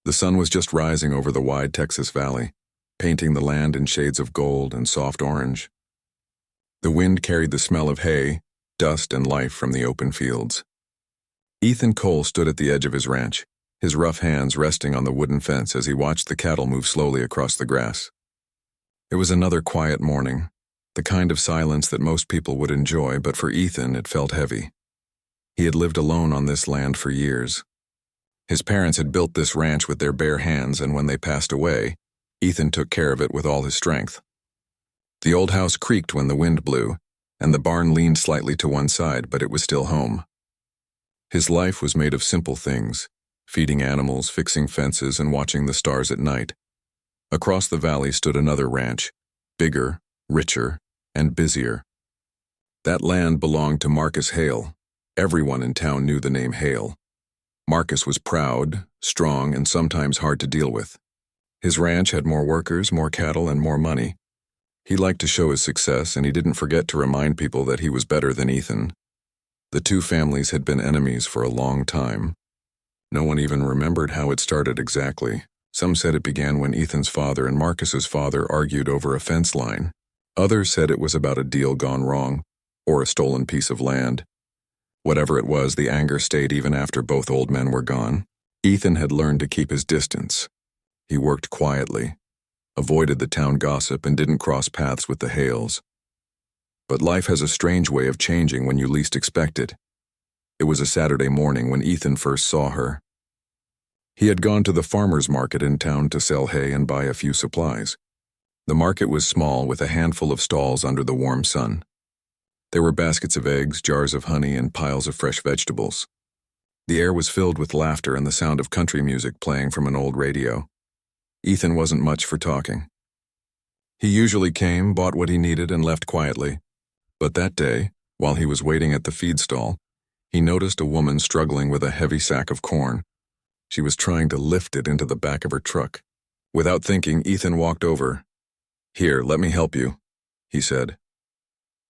The sun was just rising over the wide Texas valley, painting the land in shades of gold and soft orange. The wind carried the smell of hay, dust, and life from the open fields. Ethan Cole stood at the edge of his ranch, his rough hands resting on the wooden fence as he watched the cattle move slowly across the grass. It was another quiet morning, the kind of silence that most people would enjoy, but for Ethan it felt heavy. He had lived alone on this land for years. His parents had built this ranch with their bare hands, and when they passed away, Ethan took care of it with all his strength. The old house creaked when the wind blew, and the barn leaned slightly to one side, but it was still home. His life was made of simple things, feeding animals, fixing fences, and watching the stars at night. Across the valley stood another ranch, bigger, richer, and busier. That land belonged to Marcus Hale. Everyone in town knew the name Hale. Marcus was proud, strong, and sometimes hard to deal with. His ranch had more workers, more cattle, and more money. He liked to show his success, and he didn't forget to remind people that he was better than Ethan. The two families had been enemies for a long time. No one even remembered how it started exactly. Some said it began when Ethan's father and Marcus's father argued over a fence line. Others said it was about a deal gone wrong, or a stolen piece of land. Whatever it was, the anger stayed even after both old men were gone. Ethan had learned to keep his distance. He worked quietly, avoided the town gossip, and didn't cross paths with the Hales. But life has a strange way of changing when you least expect it. It was a Saturday morning when Ethan first saw her. He had gone to the farmer's market in town to sell hay and buy a few supplies. The market was small, with a handful of stalls under the warm sun. There were baskets of eggs, jars of honey, and piles of fresh vegetables. The air was filled with laughter and the sound of country music playing from an old radio. Ethan wasn't much for talking. He usually came, bought what he needed, and left quietly. But that day, while he was waiting at the feed stall, he noticed a woman struggling with a heavy sack of corn. She was trying to lift it into the back of her truck. Without thinking, Ethan walked over. "Here, let me help you," he said.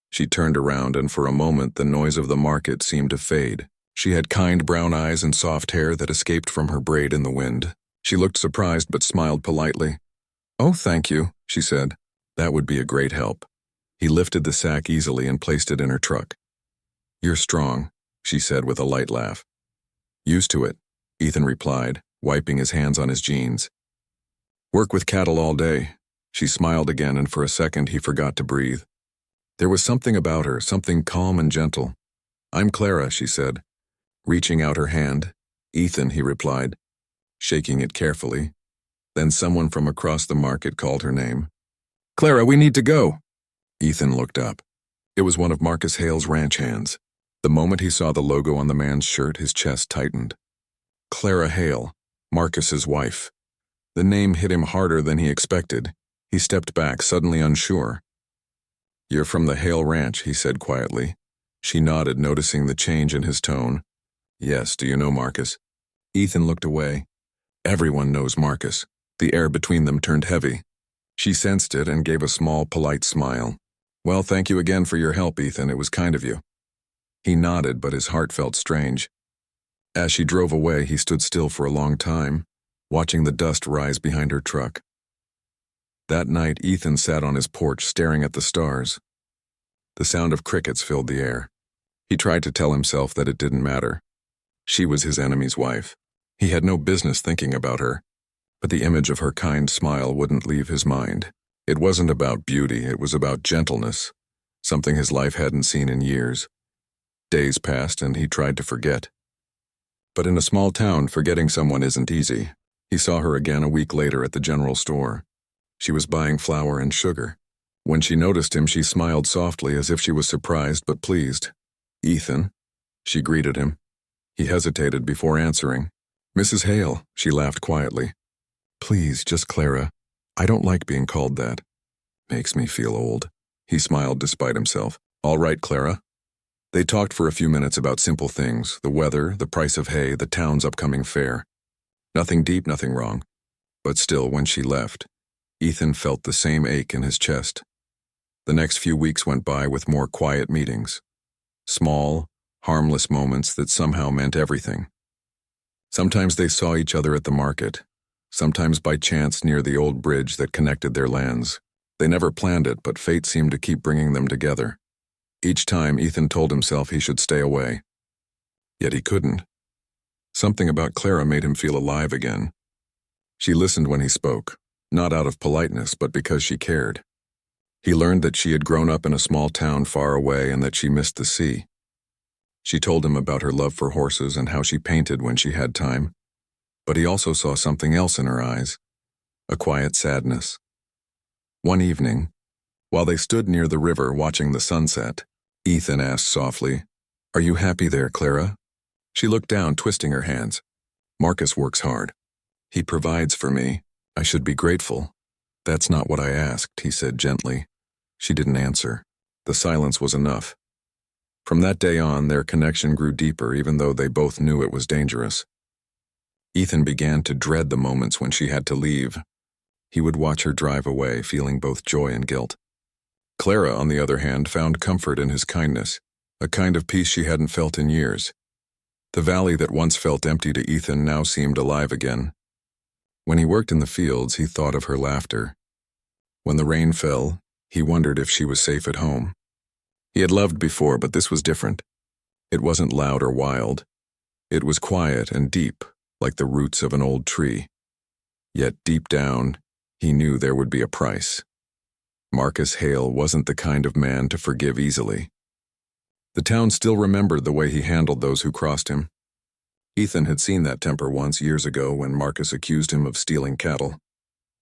She turned around, and for a moment the noise of the market seemed to fade. She had kind brown eyes and soft hair that escaped from her braid in the wind. She looked surprised but smiled politely. "Oh, thank you," she said. "That would be a great help." He lifted the sack easily and placed it in her truck. "You're strong," she said with a light laugh. "Used to it," Ethan replied, wiping his hands on his jeans. "Work with cattle all day." She smiled again, and for a second he forgot to breathe. There was something about her, something calm and gentle. "I'm Clara," she said, reaching out her hand. "Ethan," he replied, shaking it carefully. Then someone from across the market called her name. "Clara, we need to go." Ethan looked up. It was one of Marcus Hale's ranch hands. The moment he saw the logo on the man's shirt, his chest tightened. Clara Hale, Marcus's wife. The name hit him harder than he expected. He stepped back, suddenly unsure. "You're from the Hale Ranch," he said quietly. She nodded, noticing the change in his tone. "Yes, do you know Marcus?" Ethan looked away. Everyone knows Marcus. The air between them turned heavy. She sensed it and gave a small, polite smile. "Well, thank you again for your help, Ethan. It was kind of you." He nodded, but his heart felt strange. As she drove away, he stood still for a long time, watching the dust rise behind her truck. That night, Ethan sat on his porch staring at the stars. The sound of crickets filled the air. He tried to tell himself that it didn't matter. She was his enemy's wife. He had no business thinking about her, but the image of her kind smile wouldn't leave his mind. It wasn't about beauty, it was about gentleness, something his life hadn't seen in years. Days passed and he tried to forget. But in a small town, forgetting someone isn't easy. He saw her again a week later at the general store. She was buying flour and sugar. When she noticed him, she smiled softly as if she was surprised but pleased. "Ethan," she greeted him. He hesitated before answering. "Mrs. Hale," she laughed quietly. "Please, just Clara. I don't like being called that. Makes me feel old." He smiled despite himself. "All right, Clara." They talked for a few minutes about simple things, the weather, the price of hay, the town's upcoming fair. Nothing deep, nothing wrong. But still, when she left, Ethan felt the same ache in his chest. The next few weeks went by with more quiet meetings. Small, harmless moments that somehow meant everything. Sometimes they saw each other at the market, sometimes by chance near the old bridge that connected their lands. They never planned it, but fate seemed to keep bringing them together. Each time, Ethan told himself he should stay away. Yet he couldn't. Something about Clara made him feel alive again. She listened when he spoke, not out of politeness, but because she cared. He learned that she had grown up in a small town far away and that she missed the sea. She told him about her love for horses and how she painted when she had time. But he also saw something else in her eyes, a quiet sadness. One evening, while they stood near the river watching the sunset, Ethan asked softly, "Are you happy there, Clara?" She looked down, twisting her hands. "Marcus works hard. He provides for me. I should be grateful." "That's not what I asked," he said gently. She didn't answer. The silence was enough. From that day on, their connection grew deeper, even though they both knew it was dangerous. Ethan began to dread the moments when she had to leave. He would watch her drive away, feeling both joy and guilt. Clara, on the other hand, found comfort in his kindness, a kind of peace she hadn't felt in years. The valley that once felt empty to Ethan now seemed alive again. When he worked in the fields, he thought of her laughter. When the rain fell, he wondered if she was safe at home. He had loved before, but this was different. It wasn't loud or wild. It was quiet and deep, like the roots of an old tree. Yet deep down, he knew there would be a price. Marcus Hale wasn't the kind of man to forgive easily. The town still remembered the way he handled those who crossed him. Ethan had seen that temper once years ago when Marcus accused him of stealing cattle.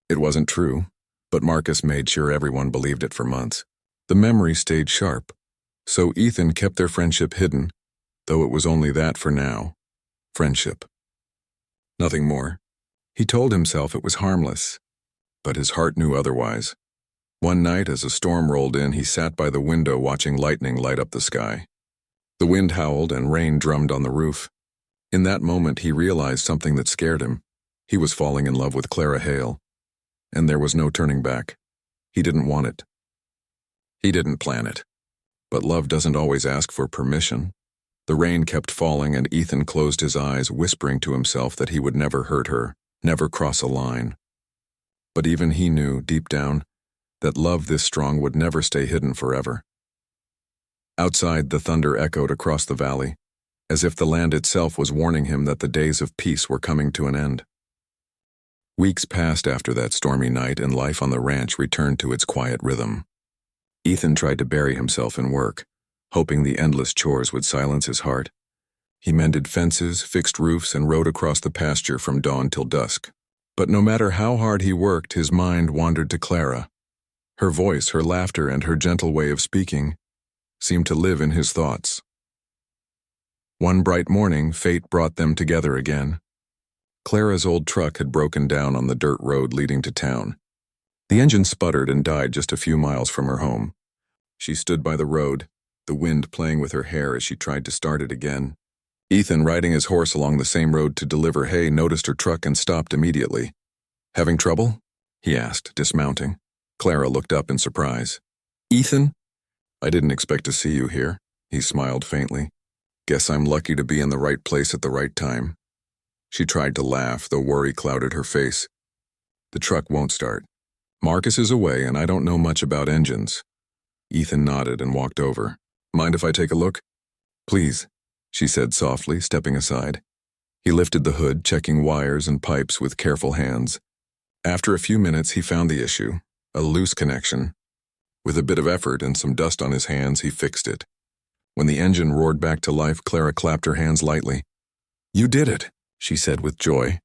It wasn't true, but Marcus made sure everyone believed it for months. The memory stayed sharp, so Ethan kept their friendship hidden, though it was only that for now. Friendship. Nothing more. He told himself it was harmless, but his heart knew otherwise. One night, as a storm rolled in, he sat by the window watching lightning light up the sky. The wind howled and rain drummed on the roof. In that moment, he realized something that scared him. He was falling in love with Clara Hale, and there was no turning back. He didn't want it. He didn't plan it. But love doesn't always ask for permission. The rain kept falling, and Ethan closed his eyes, whispering to himself that he would never hurt her, never cross a line. But even he knew, deep down, that love this strong would never stay hidden forever. Outside, the thunder echoed across the valley, as if the land itself was warning him that the days of peace were coming to an end. Weeks passed after that stormy night, and life on the ranch returned to its quiet rhythm. Ethan tried to bury himself in work, hoping the endless chores would silence his heart. He mended fences, fixed roofs, and rode across the pasture from dawn till dusk. But no matter how hard he worked, his mind wandered to Clara. Her voice, her laughter, and her gentle way of speaking seemed to live in his thoughts. One bright morning, fate brought them together again. Clara's old truck had broken down on the dirt road leading to town. The engine sputtered and died just a few miles from her home. She stood by the road, the wind playing with her hair as she tried to start it again. Ethan, riding his horse along the same road to deliver hay, noticed her truck and stopped immediately. "Having trouble?" he asked, dismounting. Clara looked up in surprise. "Ethan? I didn't expect to see you here," he smiled faintly. "Guess I'm lucky to be in the right place at the right time." She tried to laugh, though worry clouded her face. "The truck won't start. Marcus is away, and I don't know much about engines." Ethan nodded and walked over. "Mind if I take a look?" "Please," she said softly, stepping aside. He lifted the hood, checking wires and pipes with careful hands. After a few minutes, he found the issue, a loose connection. With a bit of effort and some dust on his hands, he fixed it. When the engine roared back to life, Clara clapped her hands lightly. "You did it," she said with joy.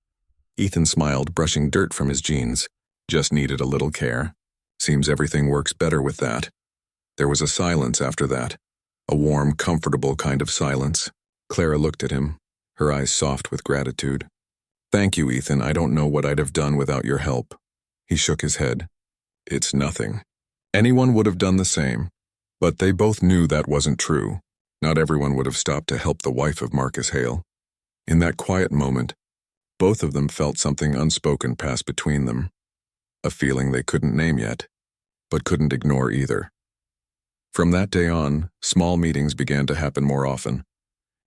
Ethan smiled, brushing dirt from his jeans. "Just needed a little care. Seems everything works better with that." There was a silence after that, a warm, comfortable kind of silence. Clara looked at him, her eyes soft with gratitude. "Thank you, Ethan. I don't know what I'd have done without your help." He shook his head. "It's nothing. Anyone would have done the same." But they both knew that wasn't true. Not everyone would have stopped to help the wife of Marcus Hale. In that quiet moment, both of them felt something unspoken pass between them, a feeling they couldn't name yet, but couldn't ignore either. From that day on, small meetings began to happen more often.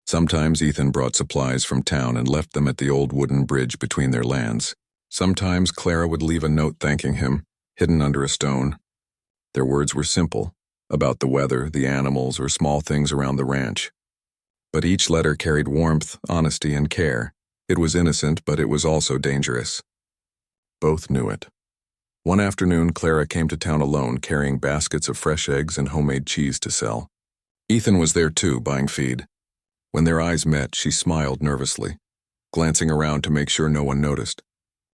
Sometimes Ethan brought supplies from town and left them at the old wooden bridge between their lands. Sometimes Clara would leave a note thanking him, hidden under a stone. Their words were simple, about the weather, the animals, or small things around the ranch. But each letter carried warmth, honesty, and care. It was innocent, but it was also dangerous. Both knew it. One afternoon, Clara came to town alone, carrying baskets of fresh eggs and homemade cheese to sell. Ethan was there too, buying feed. When their eyes met, she smiled nervously, glancing around to make sure no one noticed.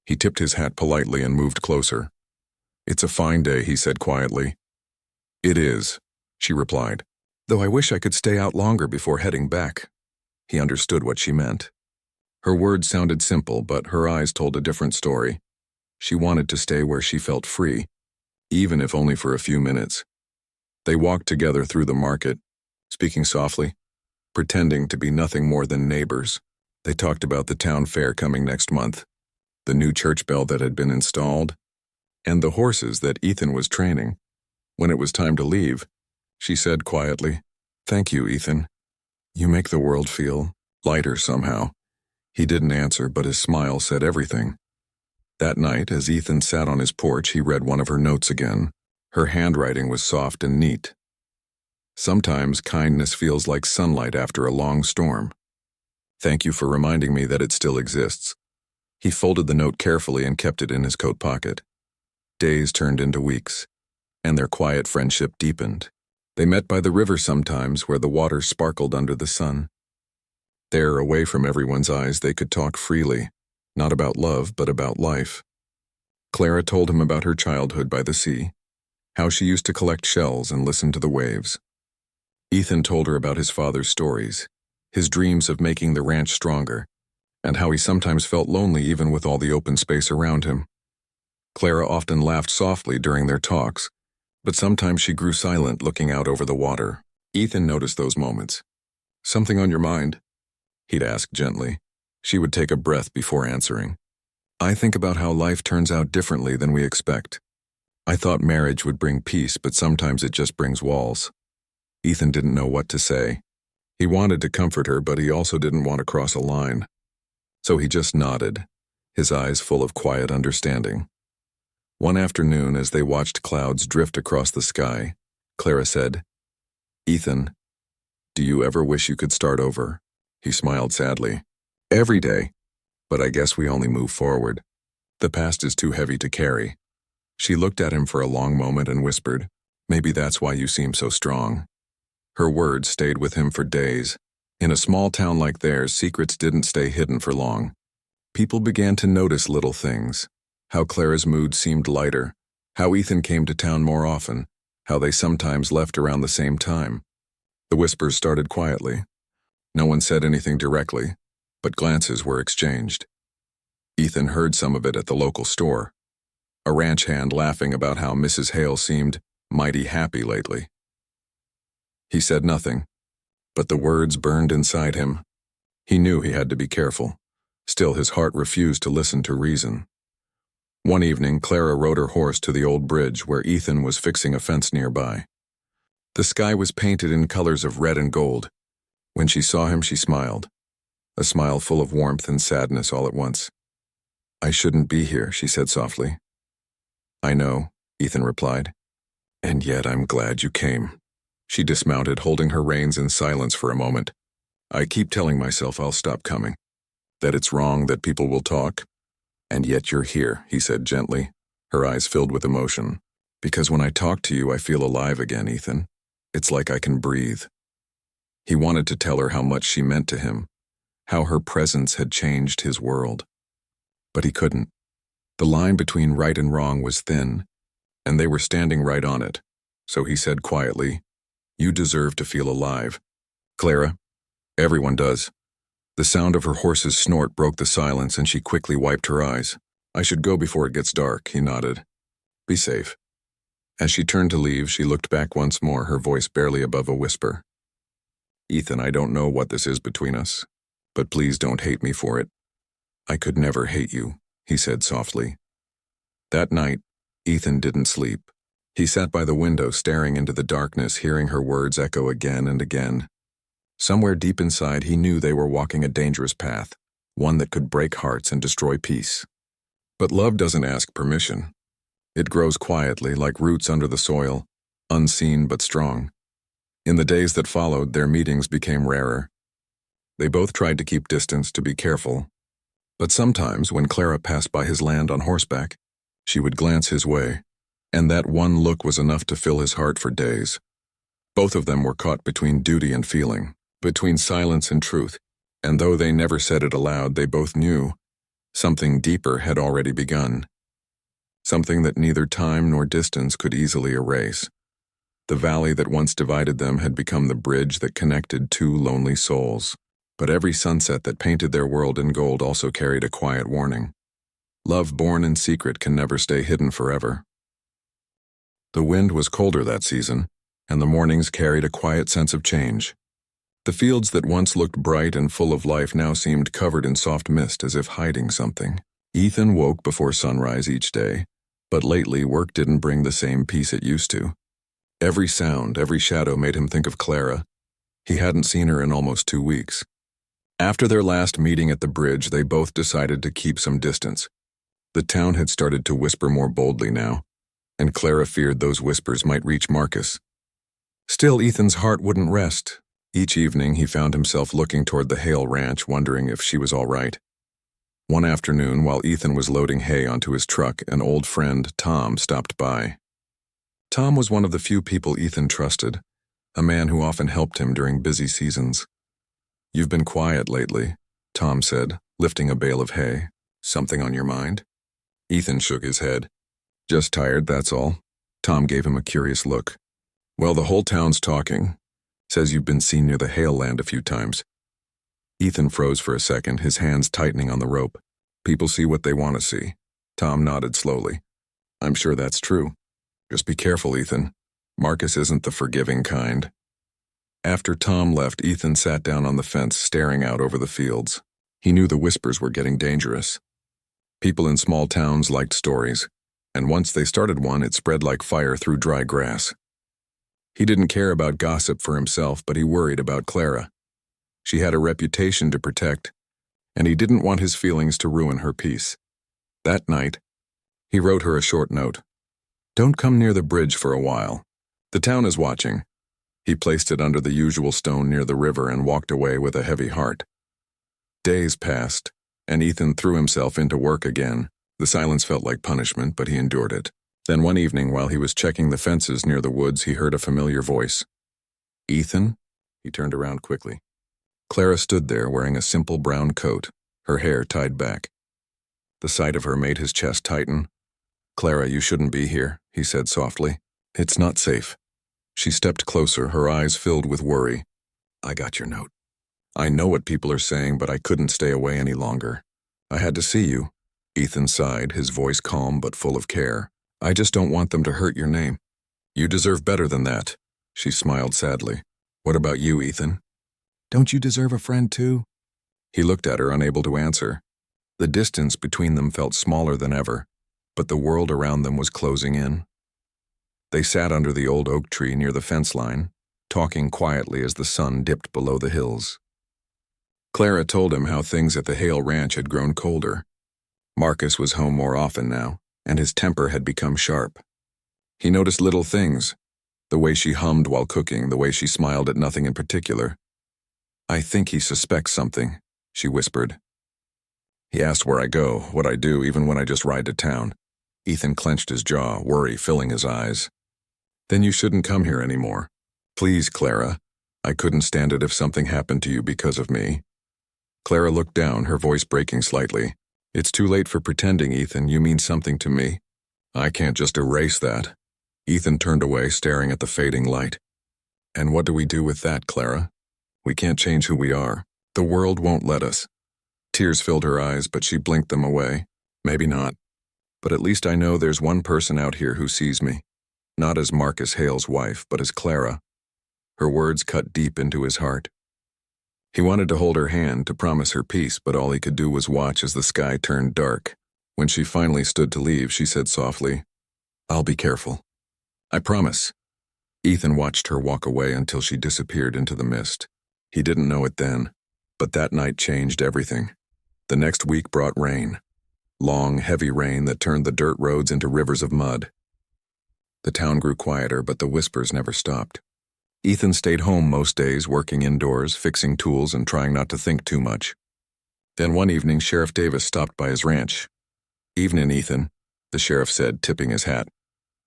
He tipped his hat politely and moved closer. "It's a fine day," he said quietly. "It is," she replied, "though I wish I could stay out longer before heading back." He understood what she meant. Her words sounded simple, but her eyes told a different story. She wanted to stay where she felt free, even if only for a few minutes. They walked together through the market, speaking softly, pretending to be nothing more than neighbors. They talked about the town fair coming next month, the new church bell that had been installed, and the horses that Ethan was training. When it was time to leave, she said quietly, "Thank you, Ethan. You make the world feel lighter somehow." He didn't answer, but his smile said everything. That night, as Ethan sat on his porch, he read one of her notes again. Her handwriting was soft and neat. "Sometimes kindness feels like sunlight after a long storm. Thank you for reminding me that it still exists." He folded the note carefully and kept it in his coat pocket. Days turned into weeks, and their quiet friendship deepened. They met by the river sometimes, where the water sparkled under the sun. There, away from everyone's eyes, they could talk freely, not about love, but about life. Clara told him about her childhood by the sea, how she used to collect shells and listen to the waves. Ethan told her about his father's stories, his dreams of making the ranch stronger, and how he sometimes felt lonely even with all the open space around him. Clara often laughed softly during their talks, but sometimes she grew silent, looking out over the water. Ethan noticed those moments. "Something on your mind?" he'd ask gently. She would take a breath before answering. "I think about how life turns out differently than we expect. I thought marriage would bring peace, but sometimes it just brings walls." Ethan didn't know what to say. He wanted to comfort her, but he also didn't want to cross a line. So he just nodded, his eyes full of quiet understanding. One afternoon, as they watched clouds drift across the sky, Clara said, "Ethan, do you ever wish you could start over?" He smiled sadly. "Every day, but I guess we only move forward. The past is too heavy to carry." She looked at him for a long moment and whispered, "Maybe that's why you seem so strong." Her words stayed with him for days. In a small town like theirs, secrets didn't stay hidden for long. People began to notice little things, how Clara's mood seemed lighter, how Ethan came to town more often, how they sometimes left around the same time. The whispers started quietly. No one said anything directly, but glances were exchanged. Ethan heard some of it at the local store. A ranch hand laughing about how Mrs. Hale seemed mighty happy lately. He said nothing, but the words burned inside him. He knew he had to be careful. Still, his heart refused to listen to reason. One evening, Clara rode her horse to the old bridge where Ethan was fixing a fence nearby. The sky was painted in colors of red and gold. When she saw him, she smiled, a smile full of warmth and sadness all at once. "I shouldn't be here," she said softly. "I know," Ethan replied. "And yet I'm glad you came." She dismounted, holding her reins in silence for a moment. "I keep telling myself I'll stop coming, that it's wrong, that people will talk. And yet you're here," he said gently, her eyes filled with emotion. "Because when I talk to you, I feel alive again, Ethan. It's like I can breathe." He wanted to tell her how much she meant to him, how her presence had changed his world. But he couldn't. The line between right and wrong was thin, and they were standing right on it. So he said quietly, "You deserve to feel alive. Clara, everyone does." The sound of her horse's snort broke the silence, and she quickly wiped her eyes. "I should go before it gets dark," he nodded. "Be safe." As she turned to leave, she looked back once more, her voice barely above a whisper. "Ethan, I don't know what this is between us, but please don't hate me for it." "I could never hate you," he said softly. That night, Ethan didn't sleep. He sat by the window, staring into the darkness, hearing her words echo again and again. Somewhere deep inside, he knew they were walking a dangerous path, one that could break hearts and destroy peace. But love doesn't ask permission. It grows quietly, like roots under the soil, unseen but strong. In the days that followed, their meetings became rarer. They both tried to keep distance, to be careful. But sometimes, when Clara passed by his land on horseback, she would glance his way, and that one look was enough to fill his heart for days. Both of them were caught between duty and feeling, between silence and truth, and though they never said it aloud, they both knew something deeper had already begun. Something that neither time nor distance could easily erase. The valley that once divided them had become the bridge that connected two lonely souls. But every sunset that painted their world in gold also carried a quiet warning. Love born in secret can never stay hidden forever. The wind was colder that season, and the mornings carried a quiet sense of change. The fields that once looked bright and full of life now seemed covered in soft mist, as if hiding something. Ethan woke before sunrise each day, but lately work didn't bring the same peace it used to. Every sound, every shadow made him think of Clara. He hadn't seen her in almost 2 weeks. After their last meeting at the bridge, they both decided to keep some distance. The town had started to whisper more boldly now, and Clara feared those whispers might reach Marcus. Still, Ethan's heart wouldn't rest. Each evening, he found himself looking toward the Hale ranch, wondering if she was all right. One afternoon, while Ethan was loading hay onto his truck, an old friend, Tom, stopped by. Tom was one of the few people Ethan trusted, a man who often helped him during busy seasons. "You've been quiet lately," Tom said, lifting a bale of hay. "Something on your mind?" Ethan shook his head. "Just tired, that's all." Tom gave him a curious look. "Well, the whole town's talking. Says you've been seen near the Hale land a few times." Ethan froze for a second, his hands tightening on the rope. "People see what they want to see." Tom nodded slowly. "I'm sure that's true. Just be careful, Ethan. Marcus isn't the forgiving kind." After Tom left, Ethan sat down on the fence, staring out over the fields. He knew the whispers were getting dangerous. People in small towns liked stories, and once they started one, it spread like fire through dry grass. He didn't care about gossip for himself, but he worried about Clara. She had a reputation to protect, and he didn't want his feelings to ruin her peace. That night, he wrote her a short note. "Don't come near the bridge for a while. The town is watching." He placed it under the usual stone near the river and walked away with a heavy heart. Days passed, and Ethan threw himself into work again. The silence felt like punishment, but he endured it. Then one evening, while he was checking the fences near the woods, he heard a familiar voice. "Ethan?" He turned around quickly. Clara stood there wearing a simple brown coat, her hair tied back. The sight of her made his chest tighten. "Clara, you shouldn't be here," he said softly. "It's not safe." She stepped closer, her eyes filled with worry. "I got your note. I know what people are saying, but I couldn't stay away any longer. I had to see you." Ethan sighed, his voice calm but full of care. "I just don't want them to hurt your name." "You deserve better than that." She smiled sadly. "What about you, Ethan? Don't you deserve a friend too?" He looked at her, unable to answer. The distance between them felt smaller than ever, but the world around them was closing in. They sat under the old oak tree near the fence line, talking quietly as the sun dipped below the hills. Clara told him how things at the Hale ranch had grown colder. Marcus was home more often now, and his temper had become sharp. He noticed little things, the way she hummed while cooking, the way she smiled at nothing in particular. "I think he suspects something," she whispered. He asked where I go, what I do, even when I just ride to town. Ethan clenched his jaw, worry filling his eyes. "Then you shouldn't come here anymore. Please, Clara. I couldn't stand it if something happened to you because of me." Clara looked down, her voice breaking slightly. "It's too late for pretending, Ethan. You mean something to me. I can't just erase that." Ethan turned away, staring at the fading light. "And what do we do with that, Clara? We can't change who we are. The world won't let us." Tears filled her eyes, but she blinked them away. "Maybe not. But at least I know there's one person out here who sees me. Not as Marcus Hale's wife, but as Clara." Her words cut deep into his heart. He wanted to hold her hand, to promise her peace, but all he could do was watch as the sky turned dark. When she finally stood to leave, she said softly, "I'll be careful. I promise." Ethan watched her walk away until she disappeared into the mist. He didn't know it then, but that night changed everything. The next week brought rain. long, heavy rain that turned the dirt roads into rivers of mud. The town grew quieter, but the whispers never stopped. Ethan stayed home most days, working indoors, fixing tools, and trying not to think too much. Then one evening, Sheriff Davis stopped by his ranch. "Evenin', Ethan," the sheriff said, tipping his hat.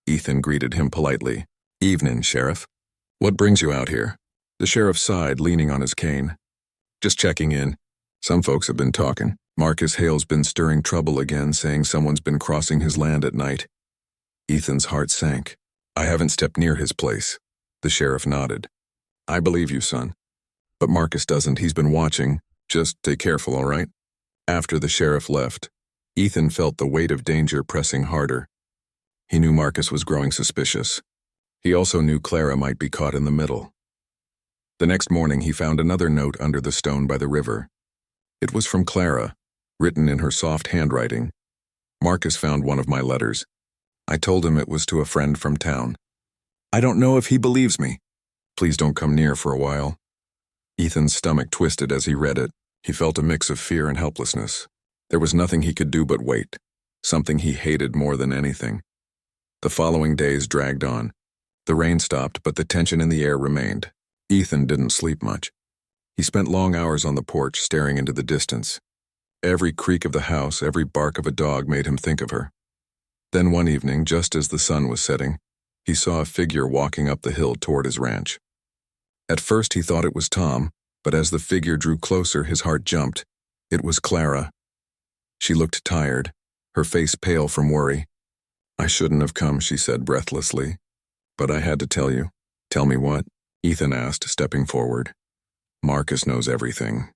Ethan greeted him politely. "Evenin', Sheriff. What brings you out here?" The sheriff sighed, leaning on his cane. "Just checking in. Some folks have been talking. Marcus Hale's been stirring trouble again, saying someone's been crossing his land at night." Ethan's heart sank. "I haven't stepped near his place." The sheriff nodded. "I believe you, son. But Marcus doesn't. He's been watching. Just stay careful, all right?" After the sheriff left, Ethan felt the weight of danger pressing harder. He knew Marcus was growing suspicious. He also knew Clara might be caught in the middle. The next morning, he found another note under the stone by the river. It was from Clara, written in her soft handwriting. "Marcus found one of my letters. I told him it was to a friend from town. I don't know if he believes me. Please don't come near for a while." Ethan's stomach twisted as he read it. He felt a mix of fear and helplessness. There was nothing he could do but wait, something he hated more than anything. The following days dragged on. The rain stopped, but the tension in the air remained. Ethan didn't sleep much. He spent long hours on the porch, staring into the distance. Every creak of the house, every bark of a dog made him think of her. Then one evening, just as the sun was setting, he saw a figure walking up the hill toward his ranch. At first he thought it was Tom, but as the figure drew closer, his heart jumped. It was Clara. She looked tired, her face pale from worry. "I shouldn't have come," she said breathlessly. "But I had to tell you." "Tell me what?" Ethan asked, stepping forward. "Marcus knows everything,"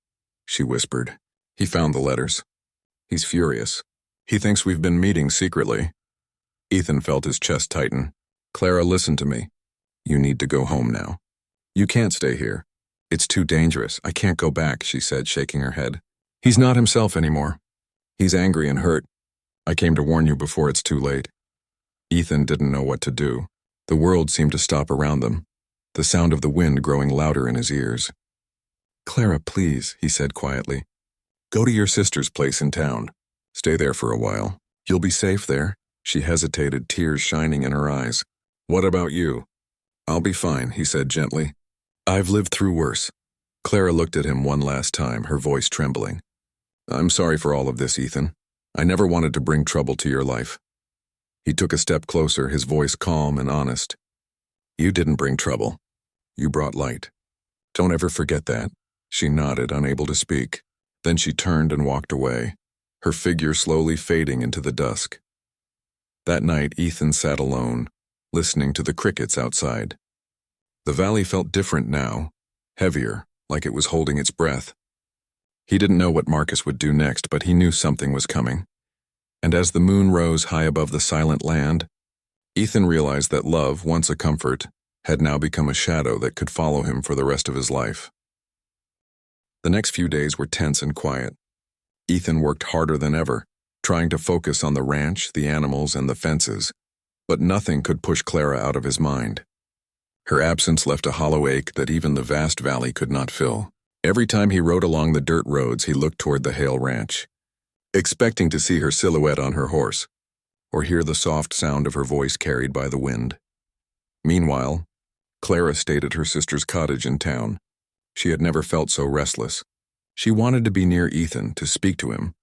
she whispered. "He found the letters. He's furious. He thinks we've been meeting secretly." Ethan felt his chest tighten. "Clara, listen to me. You need to go home now. You can't stay here. It's too dangerous. I can't go back," she said, shaking her head. "He's not himself anymore. He's angry and hurt. I came to warn you before it's too late." Ethan didn't know what to do. The world seemed to stop around them, the sound of the wind growing louder in his ears. "Clara, please," he said quietly. "Go to your sister's place in town. Stay there for a while. You'll be safe there." She hesitated, tears shining in her eyes. "What about you?" "I'll be fine," he said gently. "I've lived through worse." Clara looked at him one last time, her voice trembling. "I'm sorry for all of this, Ethan. I never wanted to bring trouble to your life." He took a step closer, his voice calm and honest. "You didn't bring trouble. You brought light. Don't ever forget that." She nodded, unable to speak. Then she turned and walked away, her figure slowly fading into the dusk. That night, Ethan sat alone, listening to the crickets outside. The valley felt different now, heavier, like it was holding its breath. He didn't know what Marcus would do next, but he knew something was coming. And as the moon rose high above the silent land, Ethan realized that love, once a comfort, had now become a shadow that could follow him for the rest of his life. The next few days were tense and quiet. Ethan worked harder than ever, trying to focus on the ranch, the animals, and the fences, but nothing could push Clara out of his mind. Her absence left a hollow ache that even the vast valley could not fill. Every time he rode along the dirt roads, he looked toward the Hale ranch, expecting to see her silhouette on her horse, or hear the soft sound of her voice carried by the wind. Meanwhile, Clara stayed at her sister's cottage in town. She had never felt so restless. She wanted to be near Ethan, to speak to him,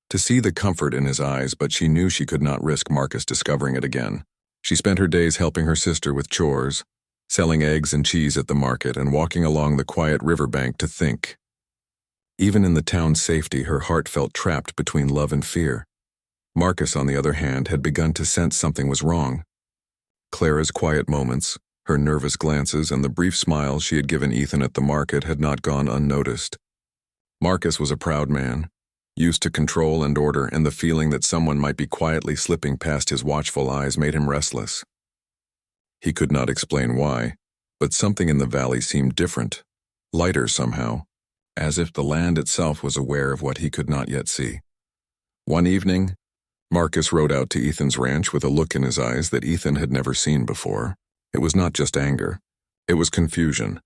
to see the comfort in his eyes, but she knew she could not risk Marcus discovering it again. She spent her days helping her sister with chores, selling eggs and cheese at the market, and walking along the quiet riverbank to think. Even in the town's safety, her heart felt trapped between love and fear. Marcus, on the other hand, had begun to sense something was wrong. Clara's quiet moments, her nervous glances, and the brief smiles she had given Ethan at the market had not gone unnoticed. Marcus was a proud man, used to control and order, and the feeling that someone might be quietly slipping past his watchful eyes made him restless. He could not explain why, but something in the valley seemed different, lighter somehow, as if the land itself was aware of what he could not yet see. One evening, Marcus rode out to Ethan's ranch with a look in his eyes that Ethan had never seen before. It was not just anger. It was confusion,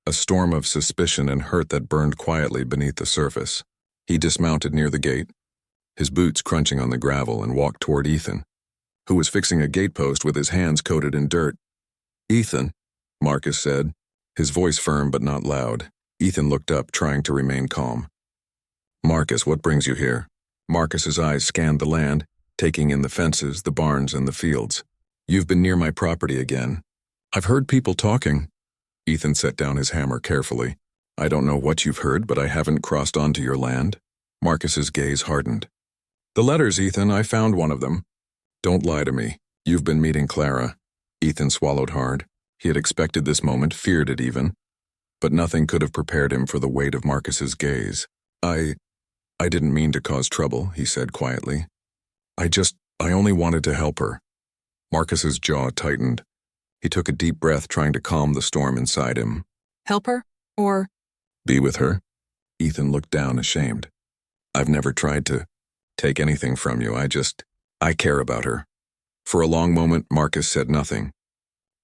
a storm of suspicion and hurt that burned quietly beneath the surface. He dismounted near the gate, his boots crunching on the gravel, and walked toward Ethan, who was fixing a gatepost with his hands coated in dirt. "Ethan," Marcus said, his voice firm but not loud. Ethan looked up, trying to remain calm. "Marcus, what brings you here?" Marcus's eyes scanned the land, taking in the fences, the barns, and the fields. "You've been near my property again." "I've heard people talking." Ethan set down his hammer carefully. "I don't know what you've heard, but I haven't crossed onto your land." Marcus's gaze hardened. "The letters, Ethan, I found one of them." "Don't lie to me. You've been meeting Clara." Ethan swallowed hard. He had expected this moment, feared it even, but nothing could have prepared him for the weight of Marcus's gaze. I didn't mean to cause trouble," he said quietly. I only wanted to help her." Marcus's jaw tightened. He took a deep breath, trying to calm the storm inside him. "Help her? Or—" "Be with her?" Ethan looked down, ashamed. "I've never tried to take anything from you. I care about her." For a long moment, Marcus said nothing.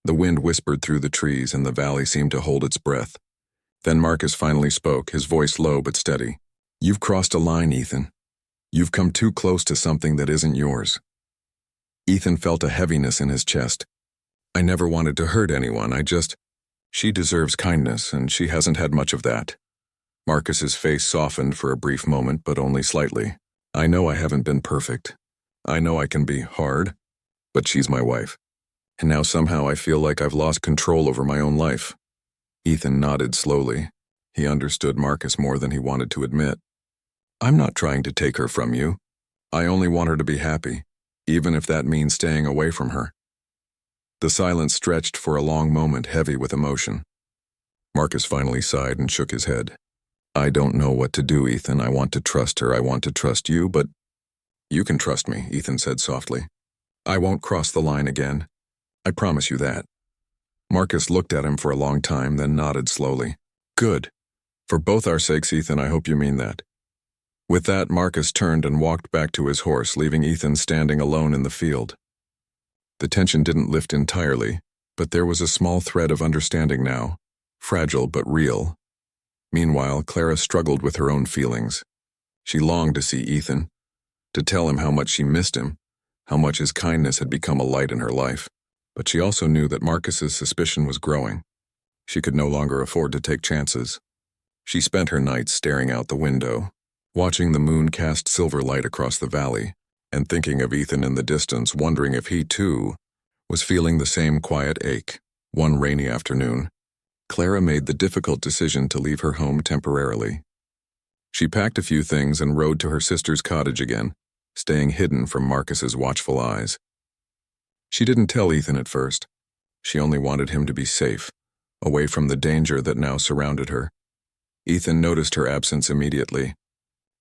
The wind whispered through the trees, and the valley seemed to hold its breath. Then Marcus finally spoke, his voice low but steady. "You've crossed a line, Ethan. You've come too close to something that isn't yours." Ethan felt a heaviness in his chest. "I never wanted to hurt anyone. She deserves kindness, and she hasn't had much of that." Marcus's face softened for a brief moment, but only slightly. "I know I haven't been perfect. I know I can be hard, but she's my wife. And now somehow I feel like I've lost control over my own life." Ethan nodded slowly. He understood Marcus more than he wanted to admit. "I'm not trying to take her from you. I only want her to be happy, even if that means staying away from her." The silence stretched for a long moment, heavy with emotion. Marcus finally sighed and shook his head. "I don't know what to do, Ethan. I want to trust her. I want to trust you, but—" "You can trust me," Ethan said softly. "I won't cross the line again. I promise you that." Marcus looked at him for a long time, then nodded slowly. "Good. For both our sakes, Ethan, I hope you mean that." With that, Marcus turned and walked back to his horse, leaving Ethan standing alone in the field. The tension didn't lift entirely, but there was a small thread of understanding now, fragile but real. Meanwhile, Clara struggled with her own feelings. She longed to see Ethan, to tell him how much she missed him, how much his kindness had become a light in her life. But she also knew that Marcus's suspicion was growing. She could no longer afford to take chances. She spent her nights staring out the window, watching the moon cast silver light across the valley, and thinking of Ethan in the distance, wondering if he, too, was feeling the same quiet ache. One rainy afternoon, Clara made the difficult decision to leave her home temporarily. She packed a few things and rode to her sister's cottage again, staying hidden from Marcus's watchful eyes. She didn't tell Ethan at first. She only wanted him to be safe, away from the danger that now surrounded her. Ethan noticed her absence immediately.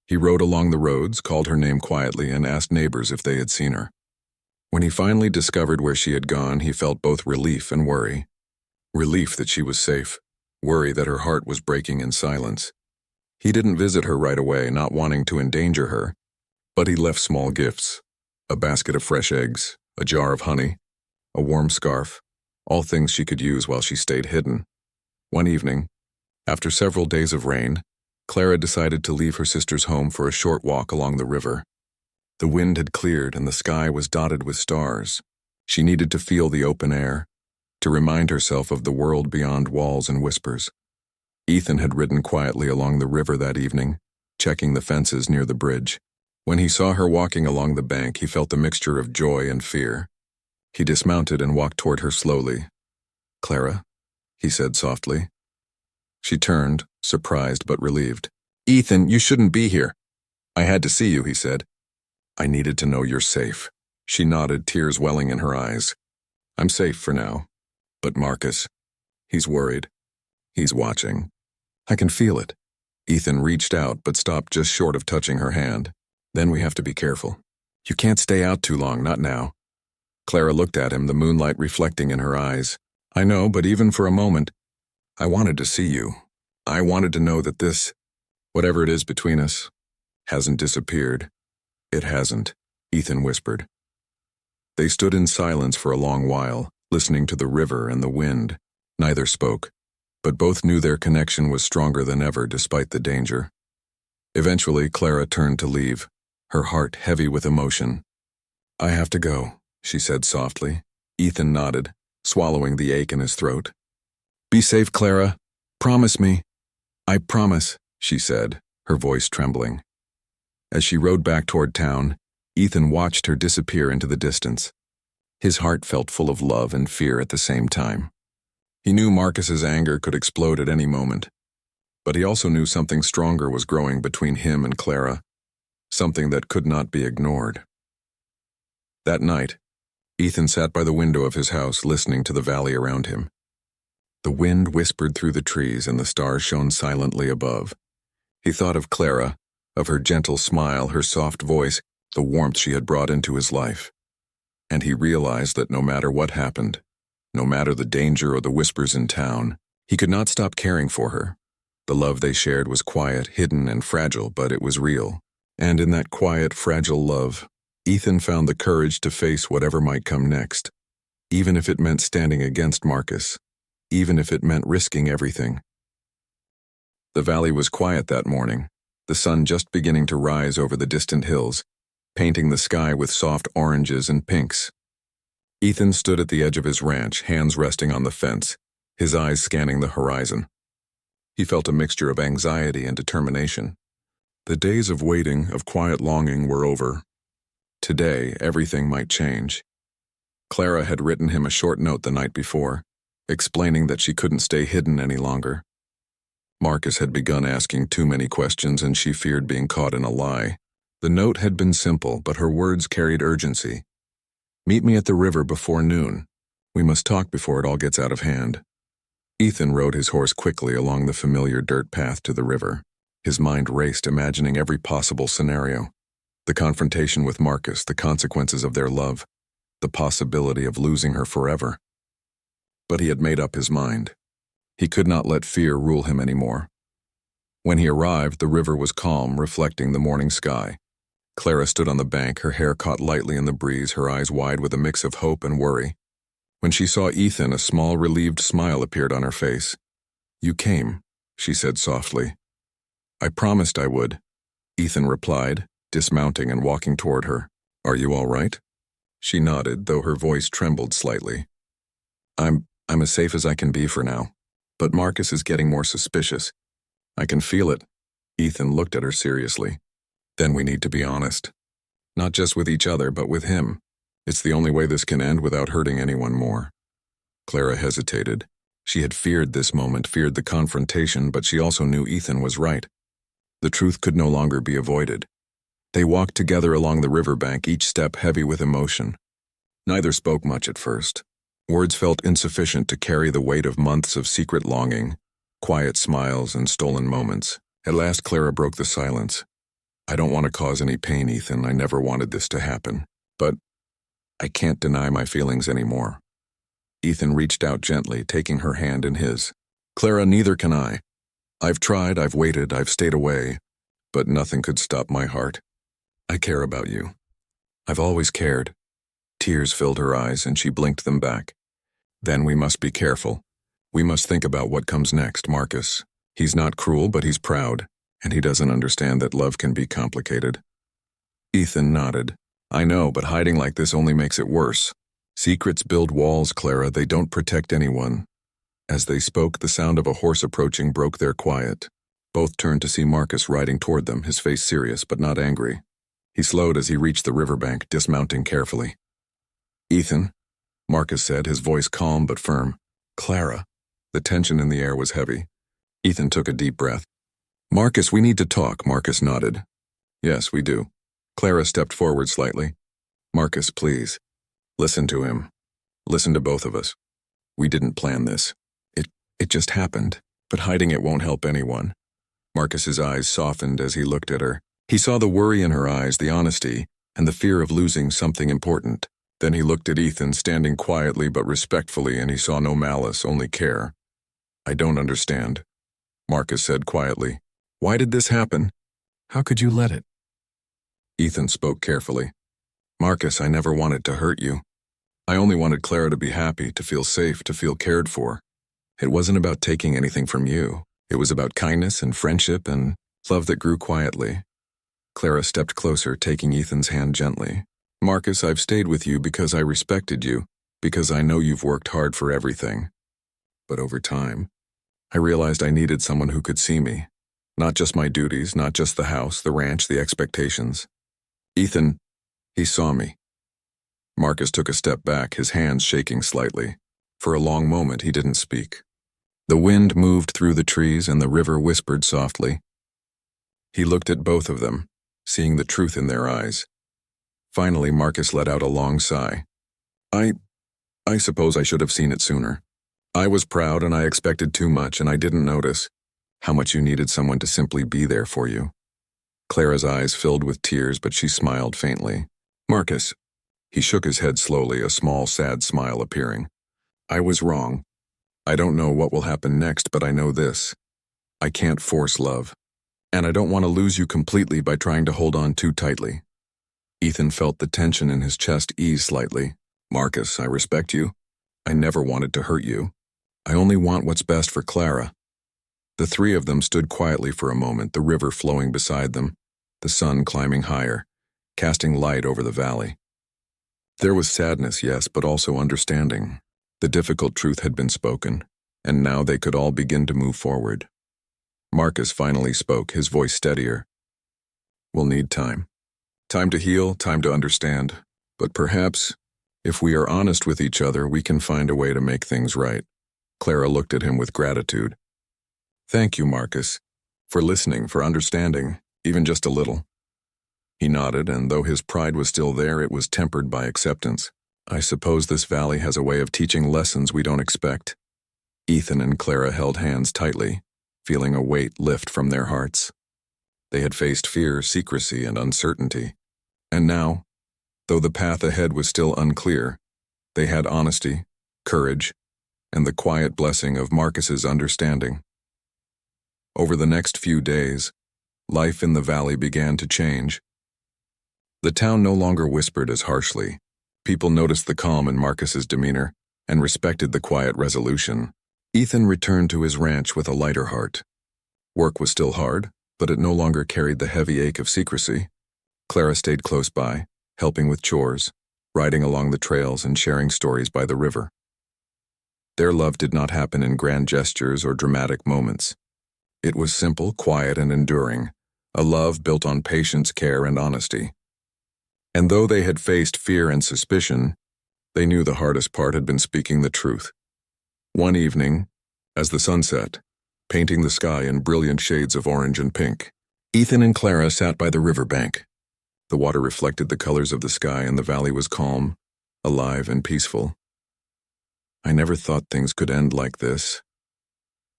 He rode along the roads, called her name quietly, and asked neighbors if they had seen her. When he finally discovered where she had gone, he felt both relief and worry. Relief that she was safe, worry that her heart was breaking in silence. He didn't visit her right away, not wanting to endanger her, but he left small gifts: a basket of fresh eggs, a jar of honey, a warm scarf, all things she could use while she stayed hidden. One evening, after several days of rain, Clara decided to leave her sister's home for a short walk along the river. The wind had cleared and the sky was dotted with stars. She needed to feel the open air, to remind herself of the world beyond walls and whispers. Ethan had ridden quietly along the river that evening, checking the fences near the bridge. When he saw her walking along the bank, he felt a mixture of joy and fear. He dismounted and walked toward her slowly. "Clara," he said softly. She turned, surprised but relieved. "Ethan, you shouldn't be here." "I had to see you," he said. "I needed to know you're safe." She nodded, tears welling in her eyes. "I'm safe for now. But Marcus, he's worried. He's watching. I can feel it." Ethan reached out but stopped just short of touching her hand. "Then we have to be careful. You can't stay out too long, not now." Clara looked at him, the moonlight reflecting in her eyes. "I know, but even for a moment, I wanted to see you. I wanted to know that this, whatever it is between us, hasn't disappeared." "It hasn't," Ethan whispered. They stood in silence for a long while, listening to the river and the wind. Neither spoke, but both knew their connection was stronger than ever despite the danger. Eventually, Clara turned to leave. her heart heavy with emotion. "I have to go," she said softly. Ethan nodded, swallowing the ache in his throat. "Be safe, Clara. Promise me." "I promise," she said, her voice trembling. As she rode back toward town, Ethan watched her disappear into the distance. His heart felt full of love and fear at the same time. He knew Marcus's anger could explode at any moment, but he also knew something stronger was growing between him and Clara, something that could not be ignored. That night, Ethan sat by the window of his house listening to the valley around him. The wind whispered through the trees and the stars shone silently above. He thought of Clara, of her gentle smile, her soft voice, the warmth she had brought into his life. And he realized that no matter what happened, no matter the danger or the whispers in town, he could not stop caring for her. The love they shared was quiet, hidden, and fragile, but it was real. And in that quiet, fragile love, Ethan found the courage to face whatever might come next, even if it meant standing against Marcus, even if it meant risking everything. The valley was quiet that morning, the sun just beginning to rise over the distant hills, painting the sky with soft oranges and pinks. Ethan stood at the edge of his ranch, hands resting on the fence, his eyes scanning the horizon. He felt a mixture of anxiety and determination. The days of waiting, of quiet longing were over. Today, everything might change. Clara had written him a short note the night before, explaining that she couldn't stay hidden any longer. Marcus had begun asking too many questions and she feared being caught in a lie. The note had been simple, but her words carried urgency. "Meet me at the river before noon. We must talk before it all gets out of hand." Ethan rode his horse quickly along the familiar dirt path to the river. His mind raced, imagining every possible scenario. The confrontation with Marcus, the consequences of their love, the possibility of losing her forever. But he had made up his mind. He could not let fear rule him anymore. When he arrived, the river was calm, reflecting the morning sky. Clara stood on the bank, her hair caught lightly in the breeze, her eyes wide with a mix of hope and worry. When she saw Ethan, a small, relieved smile appeared on her face. "You came," she said softly. "I promised I would," Ethan replied, dismounting and walking toward her. "Are you all right?" She nodded, though her voice trembled slightly. I'm as safe as I can be for now. But Marcus is getting more suspicious. I can feel it." Ethan looked at her seriously. "Then we need to be honest. Not just with each other, but with him. It's the only way this can end without hurting anyone more." Clara hesitated. She had feared this moment, feared the confrontation, but she also knew Ethan was right. The truth could no longer be avoided. They walked together along the riverbank, each step heavy with emotion. Neither spoke much at first. Words felt insufficient to carry the weight of months of secret longing, quiet smiles, and stolen moments. At last, Clara broke the silence. "I don't want to cause any pain, Ethan. I never wanted this to happen. But I can't deny my feelings anymore." Ethan reached out gently, taking her hand in his. "Clara, neither can I. I've tried, I've waited, I've stayed away, but nothing could stop my heart. I care about you. I've always cared." Tears filled her eyes, and she blinked them back. "Then we must be careful. We must think about what comes next, Marcus. He's not cruel, but he's proud, and he doesn't understand that love can be complicated." Ethan nodded. "I know, but hiding like this only makes it worse. Secrets build walls, Clara. They don't protect anyone." As they spoke, the sound of a horse approaching broke their quiet. Both turned to see Marcus riding toward them, his face serious but not angry. He slowed as he reached the riverbank, dismounting carefully. "Ethan," Marcus said, his voice calm but firm. "Clara." The tension in the air was heavy. Ethan took a deep breath. "Marcus, we need to talk," Marcus nodded. "Yes, we do." Clara stepped forward slightly. "Marcus, please. Listen to him. Listen to both of us. We didn't plan this. It just happened, but hiding it won't help anyone." Marcus's eyes softened as he looked at her. He saw the worry in her eyes, the honesty, and the fear of losing something important. Then he looked at Ethan, standing quietly but respectfully, and he saw no malice, only care. "I don't understand," Marcus said quietly. "Why did this happen? How could you let it?" Ethan spoke carefully. "Marcus, I never wanted to hurt you. I only wanted Clara to be happy, to feel safe, to feel cared for. It wasn't about taking anything from you. It was about kindness and friendship and love that grew quietly. Clara stepped closer, taking Ethan's hand gently. Marcus, I've stayed with you because I respected you, because I know you've worked hard for everything. But over time, I realized I needed someone who could see me. Not just my duties, not just the house, the ranch, the expectations. Ethan, he saw me. Marcus took a step back, his hands shaking slightly. For a long moment, he didn't speak. The wind moved through the trees and the river whispered softly. He looked at both of them, seeing the truth in their eyes. Finally, Marcus let out a long sigh. I suppose I should have seen it sooner. I was proud and I expected too much, and I didn't notice how much you needed someone to simply be there for you. Clara's eyes filled with tears, but she smiled faintly. Marcus. He shook his head slowly, a small, sad smile appearing. I was wrong. I don't know what will happen next, but I know this. I can't force love. And I don't want to lose you completely by trying to hold on too tightly. Ethan felt the tension in his chest ease slightly. Marcus, I respect you. I never wanted to hurt you. I only want what's best for Clara. The three of them stood quietly for a moment, the river flowing beside them, the sun climbing higher, casting light over the valley. There was sadness, yes, but also understanding. The difficult truth had been spoken, and now they could all begin to move forward. Marcus finally spoke, his voice steadier. We'll need time. Time to heal, time to understand. But perhaps, if we are honest with each other, we can find a way to make things right. Clara looked at him with gratitude. Thank you, Marcus, for listening, for understanding, even just a little. He nodded, and though his pride was still there, it was tempered by acceptance. I suppose this valley has a way of teaching lessons we don't expect. Ethan and Clara held hands tightly, feeling a weight lift from their hearts. They had faced fear, secrecy, and uncertainty. And now, though the path ahead was still unclear, they had honesty, courage, and the quiet blessing of Marcus's understanding. Over the next few days, life in the valley began to change. The town no longer whispered as harshly. People noticed the calm in Marcus's demeanor and respected the quiet resolution. Ethan returned to his ranch with a lighter heart. Work was still hard, but it no longer carried the heavy ache of secrecy. Clara stayed close by, helping with chores, riding along the trails and sharing stories by the river. Their love did not happen in grand gestures or dramatic moments. It was simple, quiet, and enduring, a love built on patience, care, and honesty. And though they had faced fear and suspicion, they knew the hardest part had been speaking the truth. One evening, as the sun set, painting the sky in brilliant shades of orange and pink, Ethan and Clara sat by the riverbank. The water reflected the colors of the sky and the valley was calm, alive, and peaceful. I never thought things could end like this,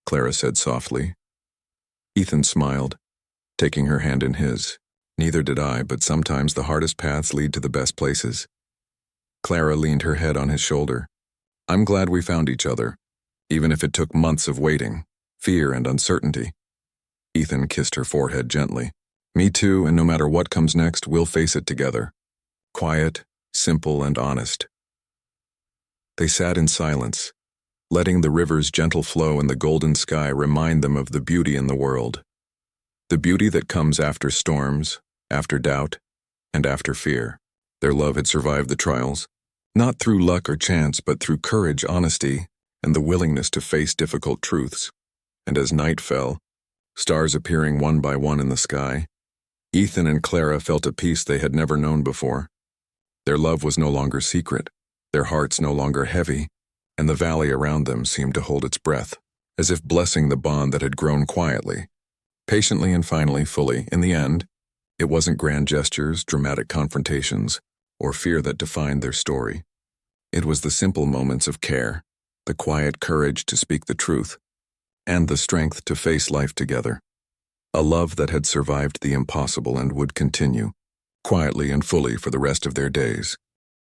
Clara said softly. Ethan smiled, taking her hand in his. Neither did I, but sometimes the hardest paths lead to the best places. Clara leaned her head on his shoulder. I'm glad we found each other, even if it took months of waiting, fear, and uncertainty. Ethan kissed her forehead gently. Me too, and no matter what comes next, we'll face it together. Quiet, simple, and honest. They sat in silence, letting the river's gentle flow and the golden sky remind them of the beauty in the world. The beauty that comes after storms, after doubt, and after fear. Their love had survived the trials, not through luck or chance, but through courage, honesty, and the willingness to face difficult truths. And as night fell, stars appearing one by one in the sky, Ethan and Clara felt a peace they had never known before. Their love was no longer secret, their hearts no longer heavy, and the valley around them seemed to hold its breath, as if blessing the bond that had grown quietly, patiently and finally fully. In the end, it wasn't grand gestures, dramatic confrontations, or fear that defined their story. It was the simple moments of care, the quiet courage to speak the truth, and the strength to face life together. A love that had survived the impossible and would continue, quietly and fully for the rest of their days.